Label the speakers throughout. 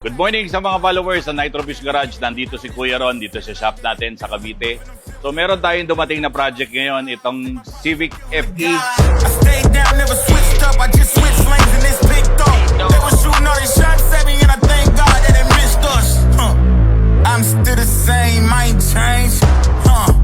Speaker 1: Good morning sa mga followers sa Nitro Fish Garage. Nandito si Kuya Ron dito sa shop natin sa Cavite. So meron tayong dumating na project ngayon, itong Civic FE.
Speaker 2: I stayed down, never switched up. I just switched lanes and it's picked up. They were shooting all these shots at me, and I thank God that they missed us. I'm still the same, I ain't changed.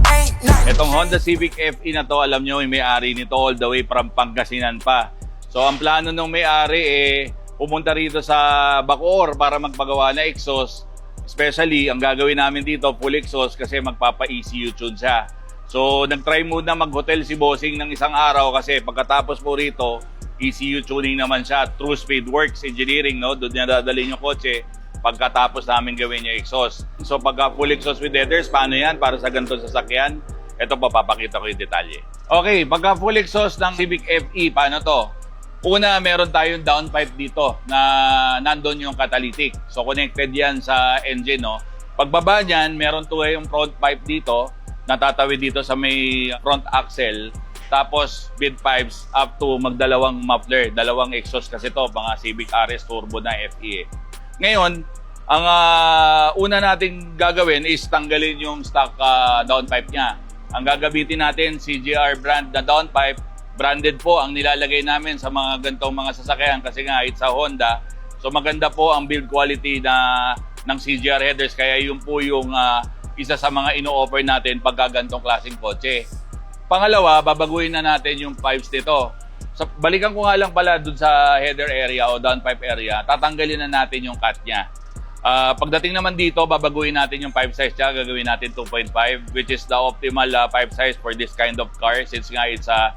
Speaker 2: Ain't nothing.
Speaker 1: Itong Honda Civic FE na to, alam nyo, yung may-ari nito all the way from Pangasinan pa. So ang plano ng may-ari pumunta rito sa Bacoor para magpagawa na exhaust. Especially, ang gagawin namin dito, full exhaust kasi magpapa-ECU tune siya. So, nag-try muna mag-hotel si Bossing ng isang araw kasi pagkatapos po rito, ECU tuning naman siya. True Speed Works Engineering, no? Doon niya dadalhin yung kotse pagkatapos namin gawin yung exhaust. So, pagka full exhaust with headers, paano yan? Para sa ganitong sasakyan, ito papapakita ko yung detalye. Okay, pagka full exhaust ng Civic FE, paano to? Una, meron tayong downpipe dito na nandun yung catalytic. So, connected yan sa engine, no? Pagbaba niyan, meron yung front pipe dito, natatawid dito sa may front axle. Tapos, bid pipes up to magdalawang muffler. Dalawang exhaust kasi to, mga Civic RS Turbo na FE. Ngayon, ang una nating gagawin is tanggalin yung stock downpipe niya. Ang gagamitin natin, CGR brand na downpipe. Branded po ang nilalagay namin sa mga gantong mga sasakyan kasi nga it's a Honda. So maganda po ang build quality ng CGR headers kaya yun po yung isa sa mga ino-offer natin pagka gantong klaseng kotse. Pangalawa, babaguhin na natin yung pipes nito. So, balikan ko nga lang pala dun sa header area o downpipe area, tatanggalin na natin yung cut niya. Pagdating naman dito, babaguhin natin yung pipe size niya, gagawin natin 2.5 which is the optimal pipe size for this kind of car since nga it's a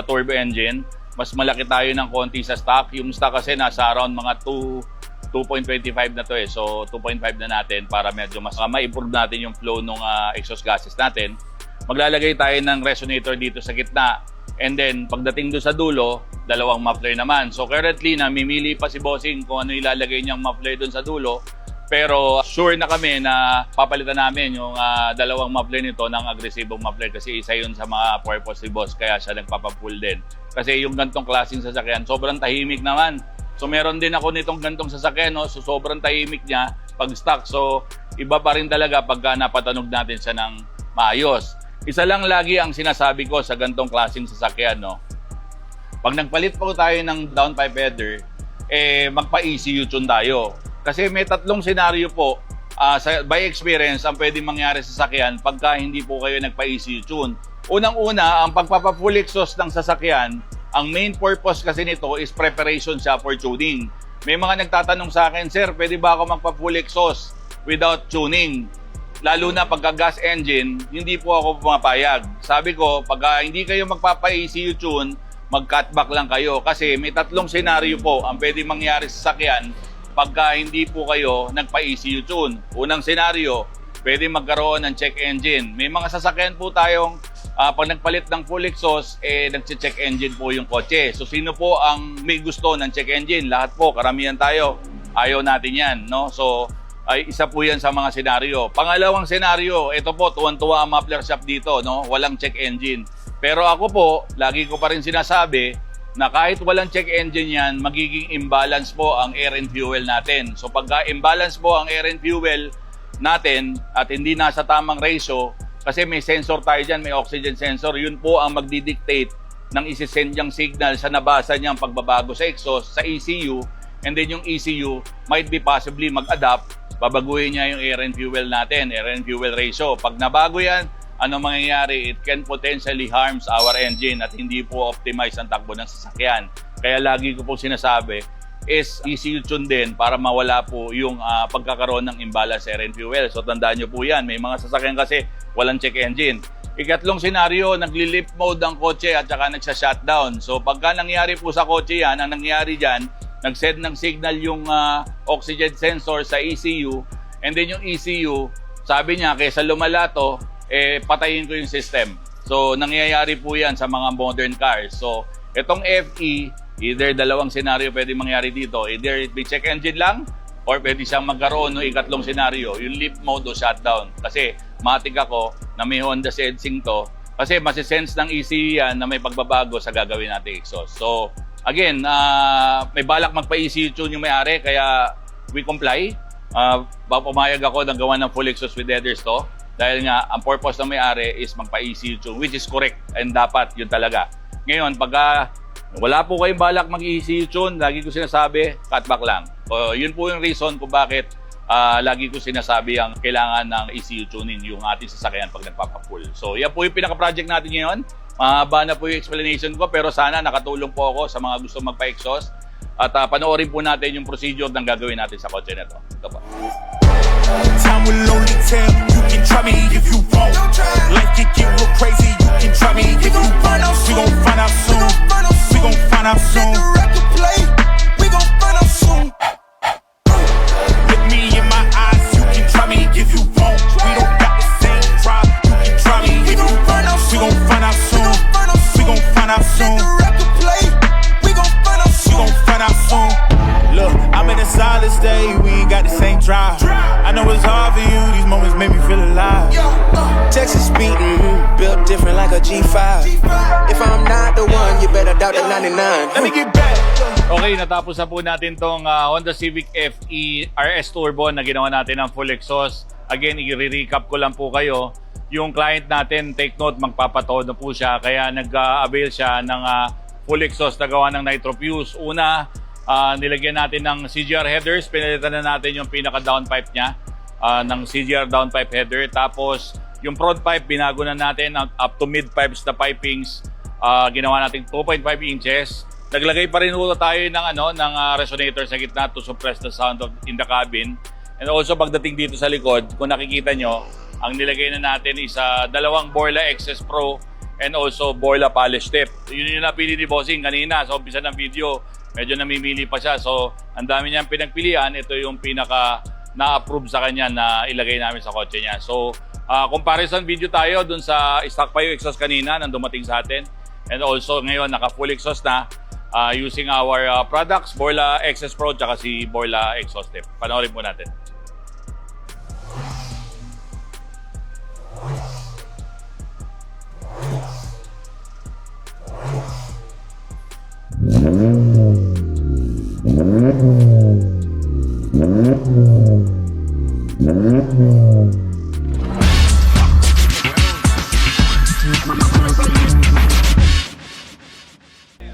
Speaker 1: turbo engine. Mas malaki tayo ng konti sa stock. Yung stock kasi nasa around mga 2.25 na to So 2.5 na natin para medyo mas ma-improve natin yung flow ng exhaust gases natin. Maglalagay tayo ng resonator dito sa gitna. And then pagdating doon sa dulo, dalawang muffler naman. So currently namimili pa si Bossing kung ano ilalagay niyang muffler doon sa dulo. Pero sure na kami na papalitan namin yung dalawang muffler nito ng agresibong muffler kasi isa yun sa mga purpose ni Boss kaya siya nagpapapull din. Kasi yung gantong klaseng sasakyan, sobrang tahimik naman. So meron din ako nitong gantong sasakyan, no? So sobrang tahimik niya pag stock. So iba pa rin talaga pagka napatanog natin siya ng maayos. Isa lang lagi ang sinasabi ko sa gantong klaseng sasakyan, no? Pag nagpalit po tayo ng downpipe header, magpa-ECU tune tayo. Kasi may tatlong senaryo po by experience ang pwedeng mangyari sa sasakyan pagka hindi po kayo nagpa-ECU tune. Unang-una, ang pagpapa-full exhaust ng sasakyan, ang main purpose kasi nito is preparation siya for tuning. May mga nagtatanong sa akin, Sir, pwede ba ako magpa-full exhaust without tuning? Lalo na pagka gas engine, hindi po ako pumapayag. Sabi ko, pagka hindi kayo magpapa-ECU tune, mag-cutback lang kayo. Kasi may tatlong senaryo po ang pwedeng mangyari sa sasakyan pagka hindi po kayo nagpa-ECU tune. Unang senaryo, pwede magkaroon ng check engine. May mga sasakyan po tayong pag nagpalit ng full exhaust, nagche-check engine po yung kotse. So sino po ang may gusto ng check engine? Lahat po, karamihan tayo. Ayaw natin yan, no? So ay isa po yan sa mga senaryo. Pangalawang senaryo, ito po, tuwan-tuwa ang muffler shop dito, no? Walang check engine. Pero ako po, lagi ko pa rin sinasabi, na kahit walang check engine yan, magiging imbalance po ang air and fuel natin. So pagka imbalance po ang air and fuel natin at hindi nasa tamang ratio, kasi may sensor tayo dyan, may oxygen sensor, yun po ang magdidictate ng isisend niyang signal sa nabasa niyang pagbabago sa exhaust, sa ECU, and then yung ECU might be possibly mag-adapt, babaguhin niya yung air and fuel natin, air and fuel ratio. Pag nabago yan, ano mangyayari? It can potentially harms our engine at hindi po optimize ang takbo ng sasakyan. Kaya lagi ko po sinasabi is ECU tune din para mawala po yung pagkakaroon ng imbalance air and fuel. So tandaan nyo po yan. May mga sasakyan kasi walang check engine. Ikatlong senaryo, nagli-lift mode ang kotse at saka nagsha-shutdown. So pagka nangyari po sa kotse yan, ang nangyari dyan, nag-send ng signal yung oxygen sensor sa ECU, and then yung ECU, sabi niya, kaysa lumala to, patayin ko yung system. So, nangyayari po yan sa mga modern cars. So, itong FE, either dalawang senaryo pwede mangyari dito. Either it be check engine lang, or pwede siyang magkaroon ng ikatlong senaryo, yung lift mode o shutdown. Kasi, matik ako na may Honda sensing to. Kasi, masisense ng ECU yan na may pagbabago sa gagawin natin exhaust. So, again, may balak magpa-ECU tune yung may-ari, kaya we comply. Pumayag ako ng gawa ng full exhaust with headers to. Dahil nga, ang purpose ng may-ari is magpa-ECU tune, which is correct and dapat yun talaga. Ngayon, pagka wala po kayong balak mag-ECU tune, lagi ko sinasabi, cutback lang. Yun po yung reason kung bakit lagi ko sinasabi ang kailangan ng ECU tuning yung ating sasakyan pag nagpapapull. So, yan po yung pinaka-project natin ngayon. Mahaba na po yung explanation ko, pero sana nakatulong po ako sa mga gusto magpa-exhaust. At panoorin po natin yung procedure ng gagawin natin sa kotse na ito. Ito po.
Speaker 2: Time will only tell. You can try me if you want. Life can get real crazy. You can try me if you want. We gon' find out soon. We gon' find out soon. We gon' find out soon. Look me in my eyes. You can try me if you want. We don't got the same drive. You can try me if you want. We gon' find out soon. We gon' find out soon. We gon' find out soon. Look, I'm in a solid state. We ain't got the same drive. I know it's hard for you. These moments make me feel alive.
Speaker 3: Texas beatin', built different like a G5. If I'm not the one, you better doubt the 99.
Speaker 2: Let me get back.
Speaker 1: Okay, natapos na po natin tong Honda Civic FE RS Turbo na ginawa natin ng full exhaust. Again, i-recap ko lang po kayo. Yung client natin, take note, magpapataod na po siya. Kaya nag-avail siya ng full exhaust na gawa ng nitro fuse. Una, nilagyan natin ng CGR headers. Pinalitan na natin yung pinaka-downpipe niya ng CGR downpipe header. Tapos, yung front pipe, binago na natin up to mid-pipes na pipings. Ginawa natin 2.5 inches. Naglagay pa rin ulo tayo ng resonator sa gitna to suppress the sound in the cabin. And also, pagdating dito sa likod, kung nakikita nyo, ang nilagay na natin is dalawang Borla XS Pro and also Borla polish tip. Yun yung napili ni Bossing kanina sa umpisa ng video. Medyo namimili pa siya. So, ang dami niyang pinagpilian. Ito yung pinaka na-approve sa kanya na ilagay namin sa kotse niya. So, comparison video tayo dun sa stock pa yung exhaust kanina nang dumating sa atin. And also, ngayon, naka-full exhaust na using our products, Borla XS Pro tsaka si Borla exhaust tip. Panoorin po natin.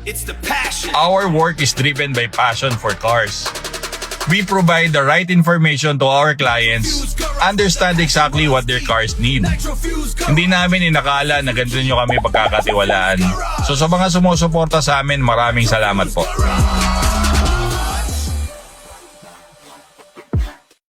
Speaker 2: It's the passion.
Speaker 1: Our work is driven by passion for cars. We provide the right information to our clients, understand exactly what their cars need. Hindi namin inakala na ganito nyo kami pagkakatiwalaan. So sa mga sumusuporta sa amin, maraming salamat po.